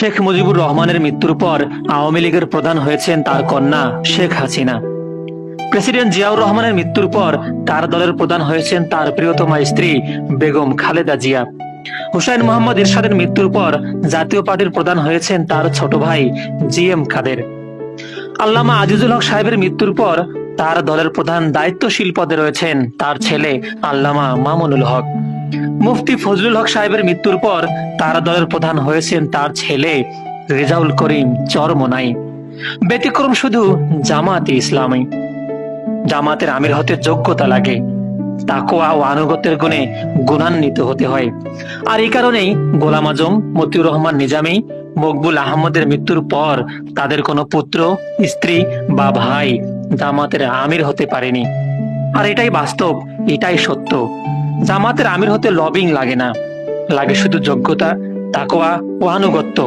শেখ মুজিবুর রহমানের মৃত্যুর পর আওয়ামী লীগের প্রধান হয়েছেন তার কন্যা শেখ হাসিনা। প্রেসিডেন্ট জিয়াউর রহমানের মৃত্যুর পর তার দলের প্রধান হয়েছেন তার প্রিয়তমা স্ত্রী বেগম খালেদা জিয়া। হুসাইন মোহাম্মদ এরশাদের মৃত্যুর পর জাতীয় পার্টির প্রধান হয়েছেন তার ছোট ভাই জিএম কাদের। আল্লামা আজিজুল হক সাহেবের মৃত্যুর পর তার দলের প্রধান দায়িত্বশীল পদে রয়েছেন তার ছেলে আল্লামা মামুনুল হক। মুফতি ফজলুল হক সাহেবের মৃত্যুর পর তার দলের প্রধান হয়েছেন তার ছেলে রেজাউল করিম চরমোনাই। ব্যতিক্রম শুধু জামাতে ইসলামী। জামাতের আমির হতে যোগ্যতা লাগে, তাকওয়া ও আনুগত্যের গুণে গুণান্বিত হতে হয়। আর এই কারণেই গোলাম আজম, মতিউর রহমান নিজামী, মকবুল আহমদের মৃত্যুর পর তাদের কোনো পুত্র, স্ত্রী বা ভাই জামাতের আমির হতে পারেনি। আর এটাই বাস্তব, এটাই সত্য। জামাতের আমির হতে লবিং লাগে না, লাগে শুধু যোগ্যতা, তাকওয়া ও আনুগত্য।